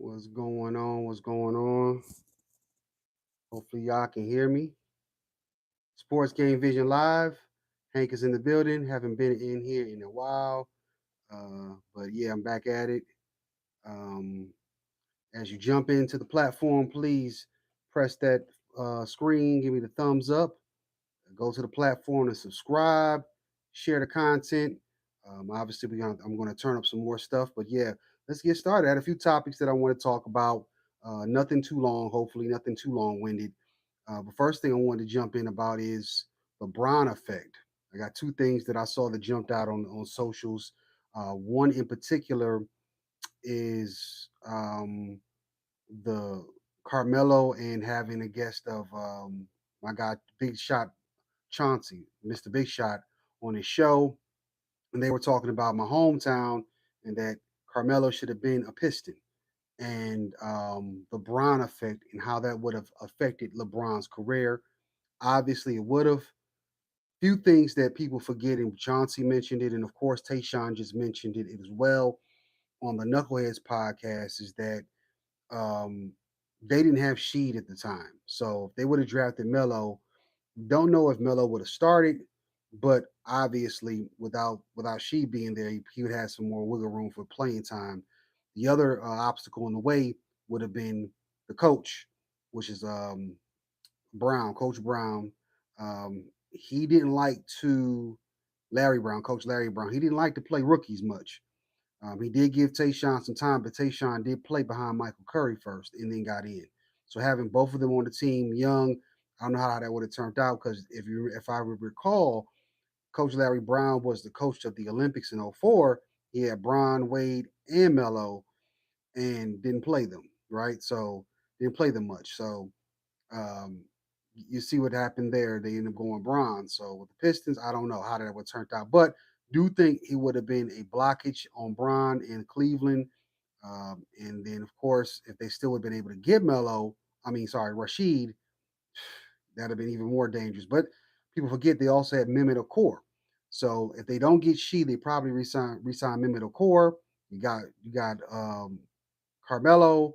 What's going on? What's going on? Hopefully, y'all can hear me. Sports Game Vision Live. Hank is in the building. Haven't been in here in a while. But yeah, I'm back at it. Um, as you jump into the platform, please press that screen, give me the thumbs up, go to the platform and subscribe, share the content. Obviously, I'm going to turn up some more stuff, but yeah, let's get started. I had a few topics that I want to talk about. Nothing too long, hopefully, nothing too long winded. The first thing I wanted to jump in about is the Bron effect. I got two things that I saw that jumped out on socials. One in particular is the Carmelo and having a guest of my guy Big Shot Chauncey, Mr. Big Shot, on his show, and they were talking about my hometown and that Carmelo should have been a Piston, and the Bron effect and how that would have affected LeBron's career. Obviously, it would have. Few things that people forget, and Chauncey mentioned it, and of course Tayshawn just mentioned it as well on the Knuckleheads podcast, is that um, they didn't have Sheed at the time. So if they would have drafted Melo, don't know if Melo would have started, but obviously without Sheed being there, he would have some more wiggle room for playing time. The other obstacle in the way would have been the coach, which is Brown, Coach Brown. He didn't like to Larry Brown, Coach Larry Brown. He didn't like to play rookies much. He did give Tayshawn some time, but Tayshawn did play behind Michael Curry first and then got in. So having both of them on the team young, I don't know how that would have turned out because if I recall, Coach Larry Brown was the coach of the Olympics in '04. He had Bron, Wade, and Melo and didn't play them, right? So didn't play them much. So um, you see what happened there. They ended up going bronze. So with the Pistons, I don't know how that would have turned out, but do think he would have been a blockage on Bron in Cleveland. And then, of course, if they still would have been able to get Rashid, that'd have been even more dangerous. But people forget they also had Mehmet Okur. So if they don't get She, they probably resign Mehmet Okur. You got Carmelo,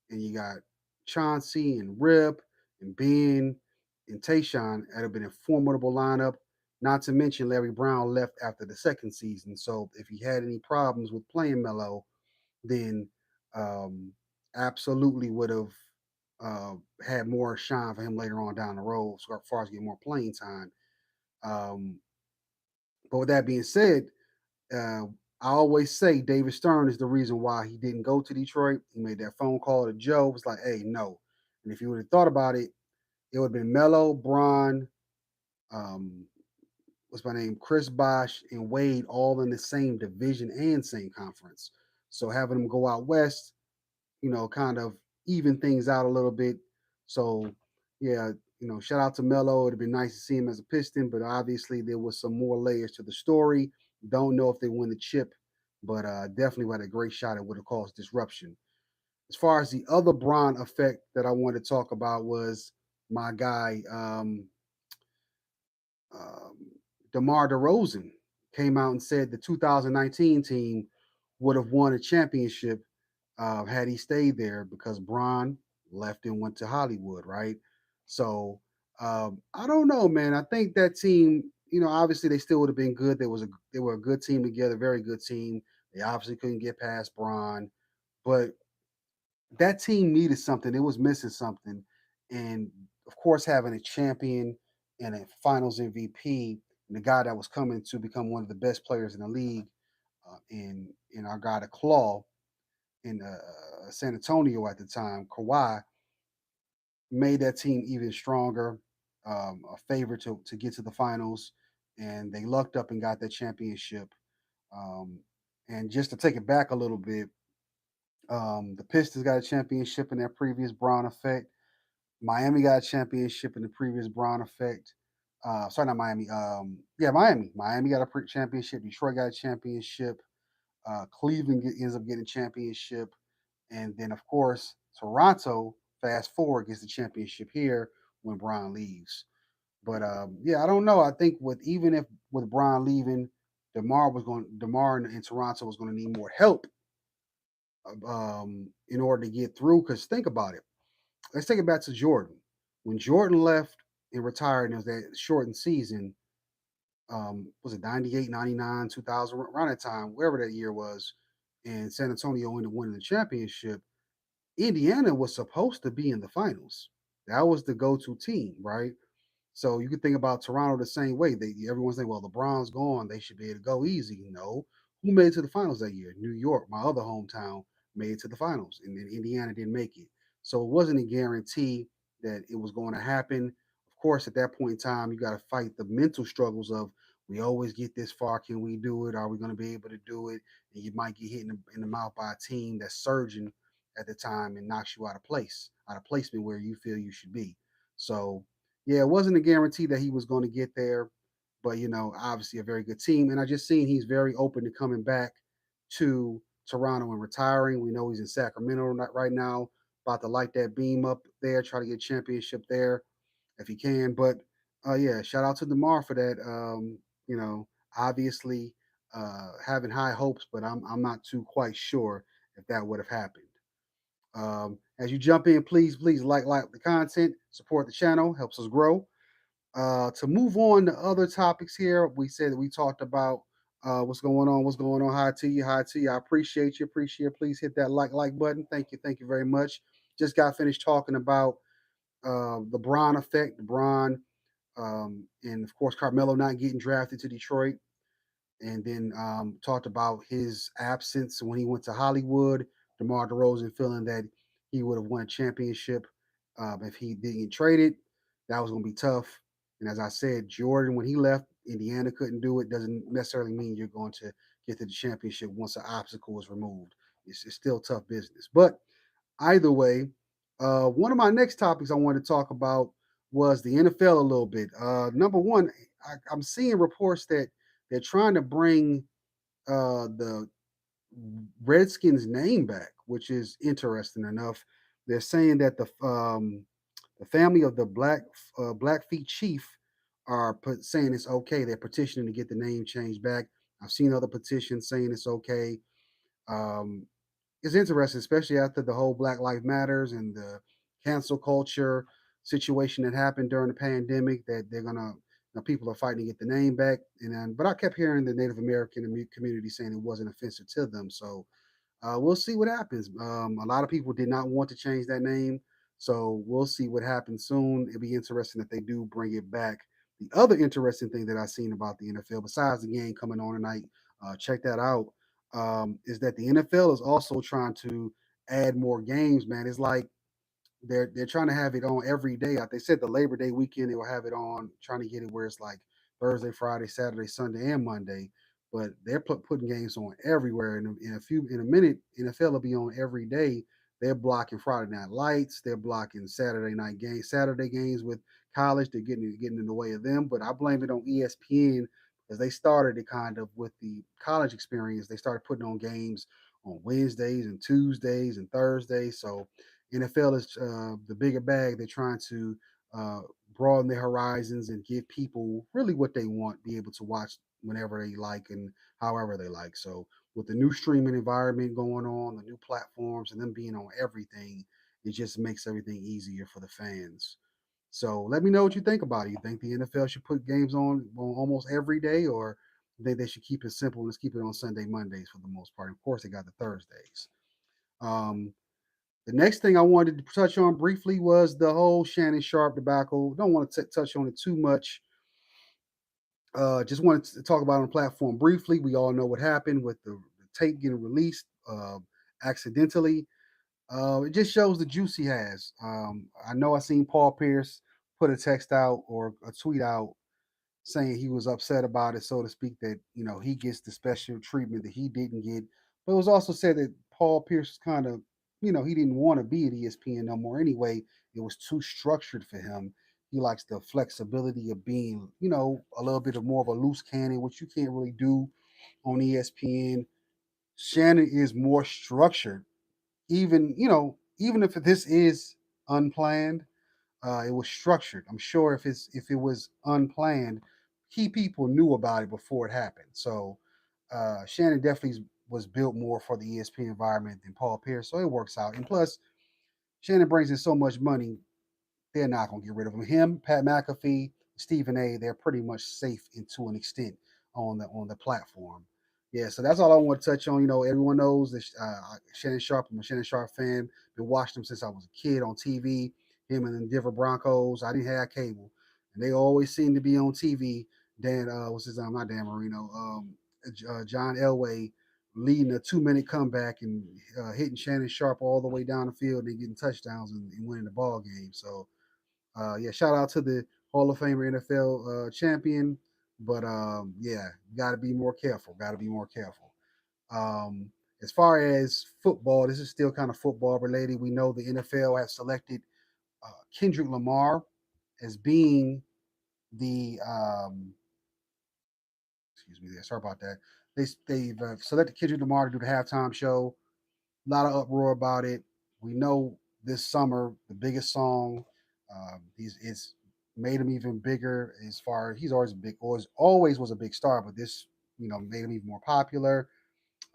and you got Chauncey and Rip and Ben and Tayshawn. That'd have been a formidable lineup. Not to mention Larry Brown left after the second season. So if he had any problems with playing Melo, then um, absolutely would have uh, had more shine for him later on down the road as far as getting more playing time. Um, but with that being said, uh, I always say David Stern is the reason why he didn't go to Detroit. He made that phone call to Joe. It was like, hey, no. And if you would have thought about it, it would have been Melo, Bron, um, what's my name, Chris Bosh, and Wade all in the same division and same conference. So having them go out west, kind of even things out a little bit. So yeah, shout out to Melo. It'd been nice to see him as a Piston, but obviously there was some more layers to the story. Don't know if they win the chip, but definitely had a great shot. It would have caused disruption. As far as the other Bron effect that I wanted to talk about was my guy um, DeMar DeRozan came out and said the 2019 team would have won a championship had he stayed there because Bron left and went to Hollywood, right? So I don't know, man. I think that team, obviously they still would have been good. They were a good team together, very good team. They obviously couldn't get past Bron, but that team needed something. It was missing something, and of course, having a champion and a Finals MVP, and the guy that was coming to become one of the best players in the league, in our guy the Claw in San Antonio at the time, Kawhi made that team even stronger, a favorite to get to the finals, and they lucked up and got that championship. Um, and just to take it back a little bit, the Pistons got a championship in their previous Brown effect. Miami got a championship in the previous Brown effect. Sorry, not Miami. Yeah, Miami. Miami got a championship. Detroit got a championship. Cleveland ends up getting a championship. And then, of course, Toronto, fast forward, gets the championship here when Bron leaves. But yeah, I don't know. I think even if with Bron leaving, Demar in Toronto was going to need more help in order to get through. Because think about it. Let's take it back to Jordan. When Jordan left and retired, and it was that shortened season. Was it 98, 99, 2000, around that time, wherever that year was, and San Antonio ended up winning the championship. Indiana was supposed to be in the finals. That was the go-to team, right? So you could think about Toronto the same way. Everyone's saying, well, LeBron's gone, they should be able to go easy. No, who made it to the finals that year? New York, my other hometown, made it to the finals, and then Indiana didn't make it. So it wasn't a guarantee that it was going to happen. Of course, at that point in time, you got to fight the mental struggles of we always get this far. Can we do it? Are we going to be able to do it? And you might get hit in the mouth by a team that's surging at the time and knocks you out of place, out of placement where you feel you should be. So yeah, it wasn't a guarantee that he was going to get there, but obviously a very good team. And I just seen he's very open to coming back to Toronto and retiring. We know he's in Sacramento right now, about to light that beam up there, try to get a championship there if he can. But yeah, shout out to Lamar for that. You know, obviously having high hopes, but I'm not too quite sure if that would have happened. As you jump in, please like the content, support the channel, helps us grow. To move on to other topics here, we said that we talked about what's going on. Hi to you, hi to you. I appreciate you, appreciate. Please hit that like button. Thank you very much. Just got finished talking about the Bron effect, the Bron, and of course Carmelo not getting drafted to Detroit, and then talked about his absence when he went to Hollywood. DeMar DeRozan feeling that he would have won a championship if he didn't get traded. That was going to be tough. And as I said, Jordan, when he left, Indiana couldn't do it. Doesn't necessarily mean you're going to get to the championship once an obstacle is removed. It's still tough business. But either way, one of my next topics I wanted to talk about was the NFL a little bit. Number one, I'm seeing reports that they're trying to bring the Redskins name back, which is interesting enough. They're saying that the family of the Blackfeet Chief are saying it's okay. They're petitioning to get the name changed back. I've seen other petitions saying it's okay. Um, it's interesting, especially after the whole Black Lives Matters and the cancel culture situation that happened during the pandemic. That they're gonna, people are fighting to get the name back. And then, but I kept hearing the Native American community saying it wasn't offensive to them. So we'll see what happens. A lot of people did not want to change that name, so we'll see what happens soon. It'll be interesting if they do bring it back. The other interesting thing that I've seen about the NFL, besides the game coming on tonight, check that out, is that the NFL is also trying to add more games. Man, it's like they're trying to have it on every day. They said the Labor Day weekend they will have it on, trying to get it where it's like Thursday, Friday, Saturday, Sunday, and Monday. But they're putting games on everywhere. In a minute, NFL will be on every day. They're blocking Friday night lights. They're blocking Saturday games with college. They're getting in the way of them. But I blame it on ESPN because they started it kind of with the college experience. They started putting on games on Wednesdays and Tuesdays and Thursdays. So NFL is the bigger bag. They're trying to uh, broaden their horizons and give people really what they want, be able to watch whenever they like and however they like. So with the new streaming environment going on, the new platforms, and them being on everything, it just makes everything easier for the fans. So let me know what you think about it. You think the NFL should put games on almost every day, or they should keep it simple and just keep it on Sunday, Mondays for the most part? Of course, they got the Thursdays. Um, the next thing I wanted to touch on briefly was the whole Shannon Sharp debacle. Don't want to touch on it too much. Just wanted to talk about it on the platform briefly. We all know what happened with the tape getting released accidentally. It just shows the juice he has. I know I seen Paul Pierce put a text out or a tweet out saying he was upset about it, so to speak, that he gets the special treatment that he didn't get. But it was also said that Paul Pierce kind of, he didn't want to be at ESPN no more anyway. It was too structured for him. He likes the flexibility of being, a little bit of more of a loose cannon, which you can't really do on ESPN. Shannon is more structured, even if this is unplanned, it was structured. I'm sure if it was unplanned, key people knew about it before it happened. So Shannon definitely is was built more for the ESP environment than Paul Pierce, so it works out. And plus, Shannon brings in so much money, they're not going to get rid of him. Him, Pat McAfee, Stephen A. They're pretty much safe into an extent on the platform. Yeah, so that's all I want to touch on. Everyone knows that Shannon Sharp. I'm a Shannon Sharp fan. Been watching him since I was a kid on TV. Him and the Denver Broncos. I didn't have cable, and they always seem to be on TV. Dan, what's his name? Not Dan Marino. John Elway leading a 2-minute comeback and hitting Shannon Sharp all the way down the field and getting touchdowns and winning the ball game. So yeah, shout out to the Hall of Famer NFL champion. But yeah, got to be more careful. Got to be more careful. Um, as far as football, this is still kind of football related. We know the NFL has selected Kendrick Lamar as being the excuse me there. Sorry about that. They've selected Kendrick Lamar to do the halftime show. A lot of uproar about it. We know this summer the biggest song. He's it's made him even bigger as far as he's always a big always was a big star, but this made him even more popular.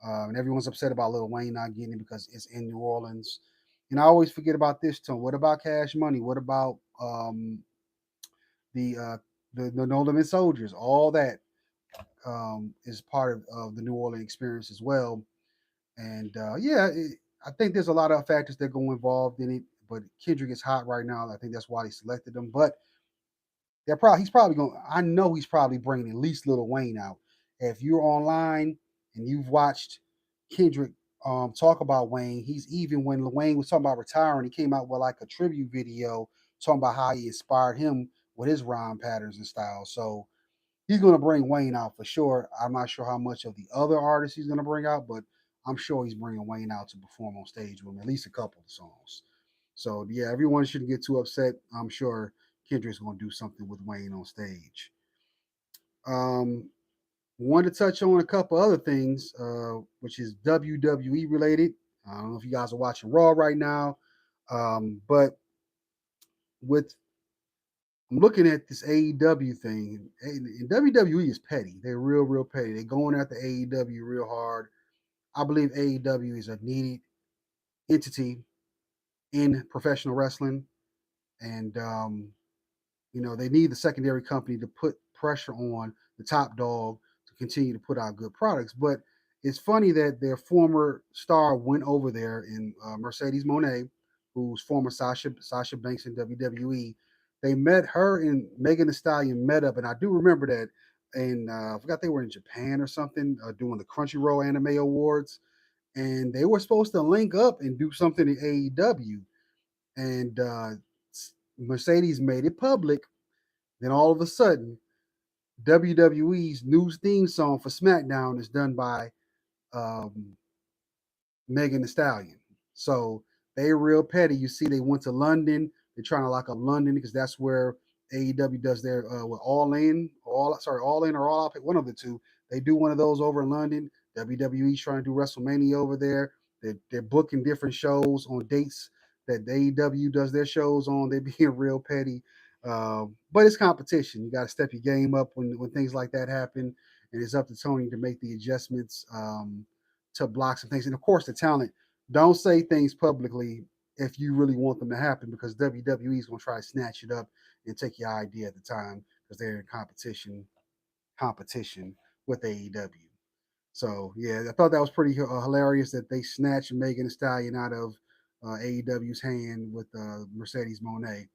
And everyone's upset about Lil Wayne not getting it because it's in New Orleans. And I always forget about this too. What about Cash Money? What about the the No Limit Soldiers? All that is part of the New Orleans experience as well. And yeah, I think there's a lot of factors that go involved in it. But Kendrick is hot right now. I think that's why they selected him. But he's probably going. I know he's probably bringing at least Lil Wayne out. If you're online and you've watched Kendrick talk about Wayne, he's even when Wayne was talking about retiring, he came out with like a tribute video talking about how he inspired him with his rhyme patterns and style. So he's going to bring Wayne out for sure. I'm not sure how much of the other artists he's going to bring out, but I'm sure he's bringing Wayne out to perform on stage with him, at least a couple of songs. So yeah, everyone shouldn't get too upset. I'm sure Kendrick's going to do something with Wayne on stage. Um, Wanted to touch on a couple other things, which is WWE related. I don't know if you guys are watching Raw right now, but with I'm looking at this AEW thing, and WWE is petty. They're real, real petty. They're going after AEW real hard. I believe AEW is a needed entity in professional wrestling, and they need the secondary company to put pressure on the top dog to continue to put out good products. But it's funny that their former star went over there in Mercedes Monet, who's former Sasha Banks in WWE. They met her and Megan Thee Stallion met up, and I do remember that. And I forgot they were in Japan or something doing the Crunchyroll Anime Awards, and they were supposed to link up and do something in AEW. And Mercedes made it public. Then all of a sudden, WWE's new theme song for SmackDown is done by um, Megan Thee Stallion. So they real petty. You see, they went to London. They're trying to lock up London because that's where AEW does their All In or All Out, one of the two. They do one of those over in London. WWE's trying to do WrestleMania over there. They're booking different shows on dates that the AEW does their shows on. They're being real petty. But it's competition. You got to step your game up when things like that happen. And it's up to Tony to make the adjustments. To block some things. And of course, the talent. Don't say things publicly if you really want them to happen because WWE is going to try to snatch it up and take your idea at the time because they're in competition with AEW. So yeah, I thought that was pretty hilarious that they snatched Megan Thee Stallion out of AEW's hand with Mercedes Monet.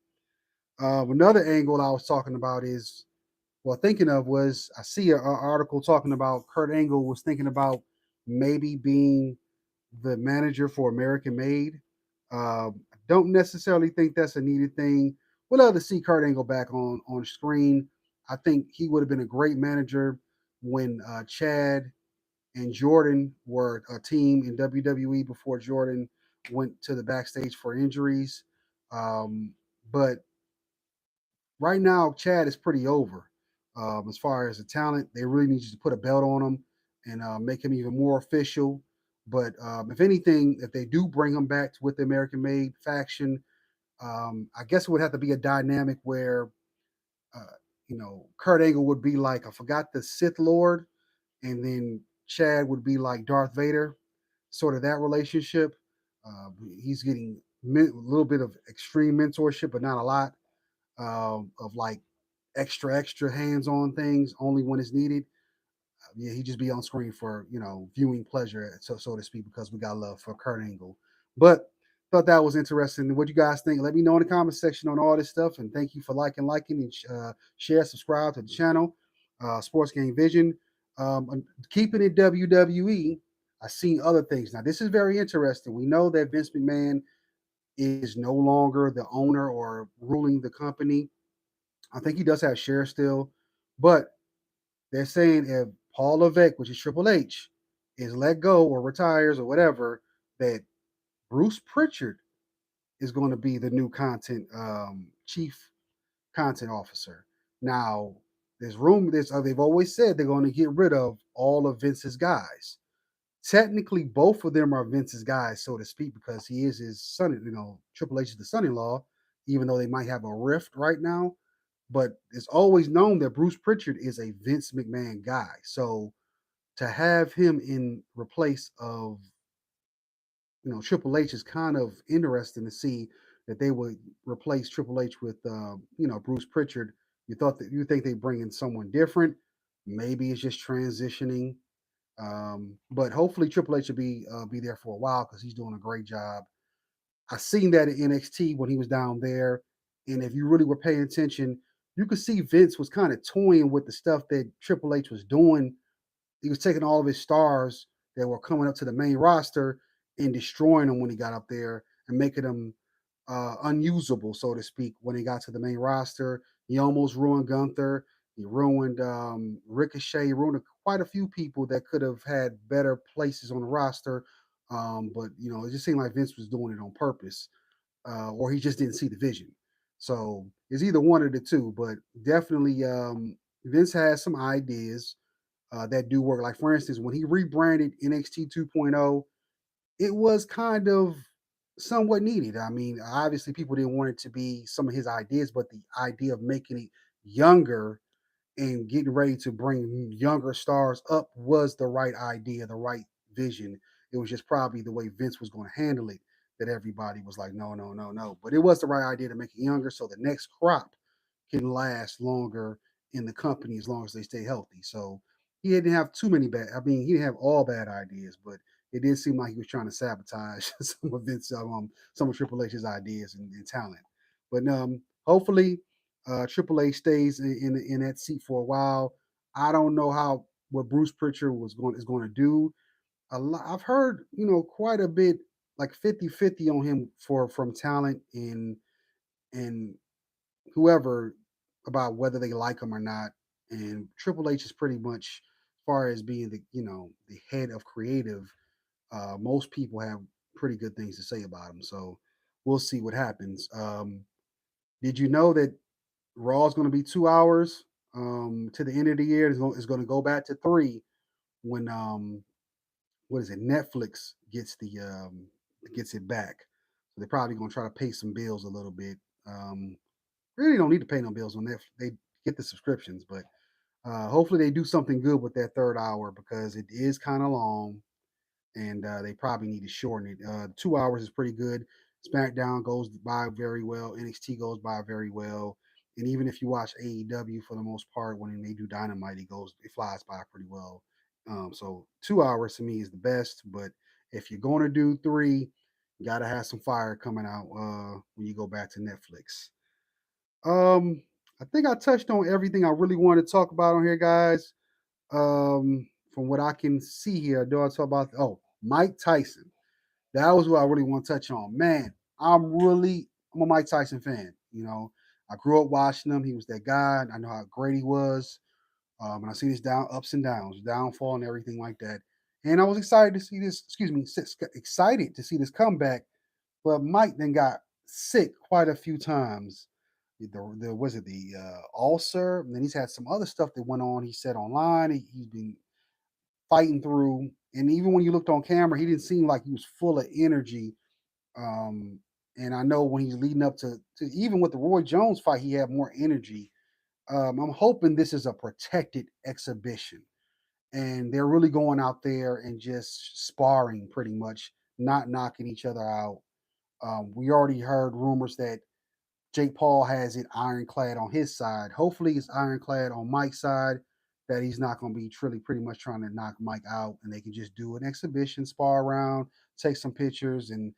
Another angle I was talking about is thinking of was I see an article talking about Kurt Angle was thinking about maybe being the manager for American Made. I don't necessarily think that's a needed thing. We'd love to see Kurt Angle back on screen. I think he would have been a great manager when Chad and Jordan were a team in WWE before Jordan went to the backstage for injuries. But right now, Chad is pretty over. As far as the talent, they really need you to put a belt on him and make him even more official. But if anything, if they do bring him back with the American Made faction, I guess it would have to be a dynamic where, uh, Kurt Angle would be like, I forgot the Sith Lord, and then Chad would be like Darth Vader, sort of that relationship. He's getting a little bit of extreme mentorship, but not a lot of like extra hands on things only when it's needed. Yeah, he just be on screen for viewing pleasure, so to speak, because we got love for Kurt Angle. But thought that was interesting. What you guys think? Let me know in the comment section on all this stuff, and thank you for liking, and share, subscribe to the channel. Sports Game Vision. Keeping it WWE. I seen other things. Now this is very interesting. We know that Vince McMahon is no longer the owner or ruling the company. I think he does have shares still, but they're saying if Paul Levesque, which is Triple H, is let go or retires or whatever, that Bruce Pritchard is going to be the new content chief content officer. Now, there's room. They've always said they're going to get rid of all of Vince's guys. Technically, both of them are Vince's guys, so to speak, because he is his son. Triple H is the son-in-law, even though they might have a rift right now. But it's always known that Bruce Pritchard is a Vince McMahon guy. So to have him in replace of Triple H is kind of interesting to see that they would replace Triple H with Bruce Pritchard. You think they bring in someone different? Maybe it's just transitioning. But hopefully Triple H will be there for a while because he's doing a great job. I seen that at NXT when he was down there, and if you really were paying attention, you could see Vince was kind of toying with the stuff that Triple H was doing. He was taking all of his stars that were coming up to the main roster and destroying them when he got up there and making them unusable, so to speak, when he got to the main roster. He almost ruined Gunther. He ruined Ricochet. He ruined quite a few people that could have had better places on the roster. But it just seemed like Vince was doing it on purpose, or he just didn't see the vision. So it's either one of the two, but definitely Vince has some ideas that do work. Like for instance, when he rebranded NXT 2.0, it was kind of somewhat needed. I mean, obviously people didn't want it to be some of his ideas, but the idea of making it younger and getting ready to bring younger stars up was the right idea, the right vision. It was just probably the way Vince was going to handle it that everybody was like, no, no, no, no. But it was the right idea to make it younger so the next crop can last longer in the company as long as they stay healthy. So he didn't have too many bad. I mean, he didn't have all bad ideas, but it did seem like he was trying to sabotage some of Triple H's ideas and talent. But hopefully, Triple H stays in that seat for a while. I don't know how what Bruce Pritchard is going to do. I've heard quite a bit, like 50-50 on him for from talent and whoever about whether they like him or not. And Triple H is pretty much, as far as being the head of creative, most people have pretty good things to say about him. So we'll see what happens. Did you know that Raw is going to be 2 hours to the end of the year? It's going to go back to three when what is it? Netflix gets it back. So they're probably going to try to pay some bills a little bit. Really don't need to pay no bills when they get the subscriptions, but hopefully they do something good with that third hour because it is kind of long and they probably need to shorten it. 2 hours is pretty good. SmackDown goes by very well. NXT goes by very well. And even if you watch AEW for the most part, when they do Dynamite, it flies by pretty well. So 2 hours to me is the best. But if you're going to do three, you got to have some fire coming out when you go back to Netflix. I think I touched on everything I really wanted to talk about on here, guys. From what I can see here, do I talk about? Oh, Mike Tyson. That was what I really want to touch on. Man, I'm a Mike Tyson fan. I grew up watching him. He was that guy. I know how great he was. And I see his ups and downs, downfall and everything like that. And I was excited to see this. Excuse me, excited to see this comeback. But Mike then got sick quite a few times. The was it the ulcer? And then he's had some other stuff that went on. He said online he's been fighting through. And even when you looked on camera, he didn't seem like he was full of energy. And I know when he's leading up to even with the Roy Jones fight, he had more energy. I'm hoping this is a protected exhibition. and they're really going out there and just sparring pretty much, not knocking each other out. We already heard rumors that Jake Paul has it ironclad on his side. Hopefully, it's ironclad on Mike's side, that he's not going to be truly pretty much trying to knock Mike out, and they can just do an exhibition, spar around, take some pictures, and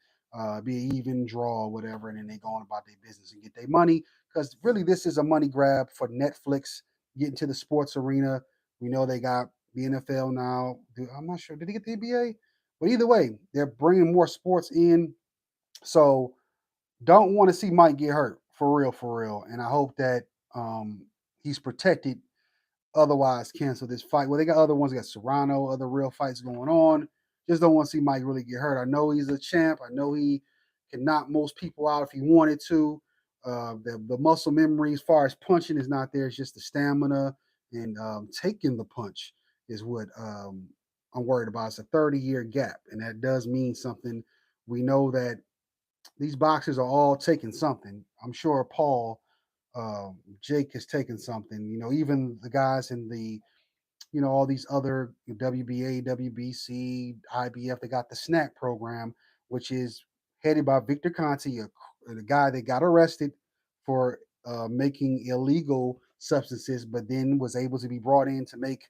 be an even draw or whatever, and then they go on about their business and get their money. Because really, this is a money grab for Netflix getting to the sports arena. We know they got the NFL now. I'm not sure. Did they get the NBA? But either way, they're bringing more sports in. So don't want to see Mike get hurt for real. And I hope that he's protected. Otherwise, cancel this fight. Well, they got other ones. They got Serrano, other real fights going on. Just don't want to see Mike really get hurt. I know he's a champ. I know he can knock most people out if he wanted to. The muscle memory as far as punching is not there. It's just the stamina and taking the punch is what I'm worried about. It's a 30-year gap, and that does mean something. We know that these boxers are all taking something. I'm sure Paul, Jake has taken something. Even the guys in the, all these other WBA, WBC, IBF, they got the snack program, which is headed by Victor Conti, a guy that got arrested for making illegal substances, but then was able to be brought in to make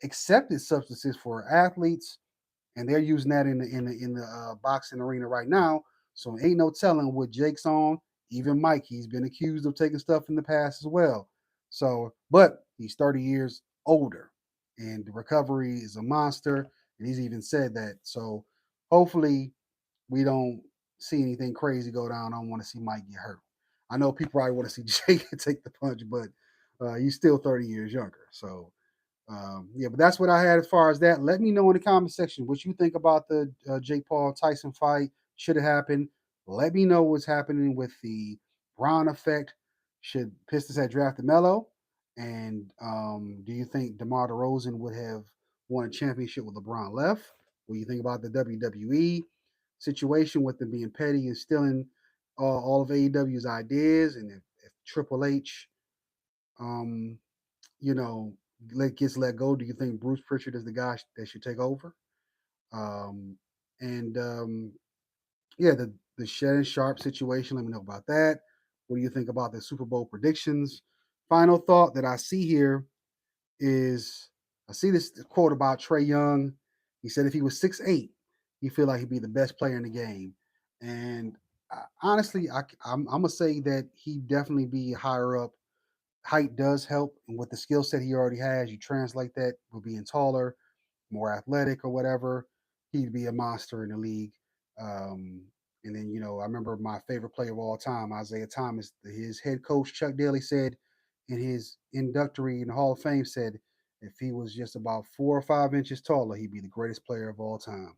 accepted substances for athletes, and they're using that in the boxing arena right now. So ain't no telling what Jake's on. Even Mike, he's been accused of taking stuff in the past as well. So, but he's 30 years older, and the recovery is a monster. And he's even said that. So hopefully we don't see anything crazy go down. I don't want to see Mike get hurt. I know people probably want to see Jake take the punch, but he's still 30 years younger. So yeah, but that's what I had as far as that. Let me know in the comment section what you think about the Jake Paul Tyson fight. Should have happened. Let me know what's happening with the Bron effect. Should Pistons have drafted Melo? And do you think DeMar DeRozan would have won a championship with LeBron left? What do you think about the WWE situation with them being petty and stealing all of AEW's ideas? And if Triple H um, you know, gets let go, do you think Bruce Pritchard is the guy that should take over? Um, and yeah, the Shannon Sharp situation. Let me know about that. What do you think about the Super Bowl predictions? Final thought that I see here is I see this quote about Trey Young. He said if he was 6'8", he feel like he'd be the best player in the game. And honestly, I'm gonna say that he definitely be higher up. Height does help, and with the skill set he already has, you translate that with being taller, more athletic, or whatever. He'd be a monster in the league. Um, and then I remember my favorite player of all time, Isaiah Thomas. His head coach Chuck Daly said in his inductory in the Hall of Fame said if he was just about 4 or 5 inches taller, he'd be the greatest player of all time.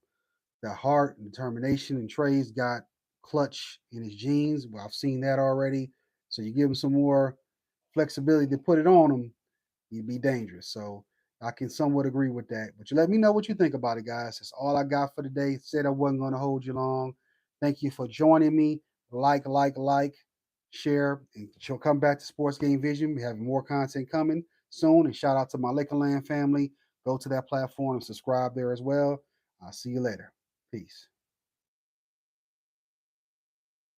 The heart and determination and Trey's got clutch in his genes. Well, I've seen that already. So you give him some more flexibility to put it on him, he'd be dangerous. So I can somewhat agree with that. But you let me know what you think about it, guys. That's all I got for today. Said I wasn't going to hold you long. Thank you for joining me. Like, share, and she'll come back to Sports Game Vision. We have more content coming soon. And shout out to my Lakerland family. Go to that platform and subscribe there as well. I'll see you later. Peace.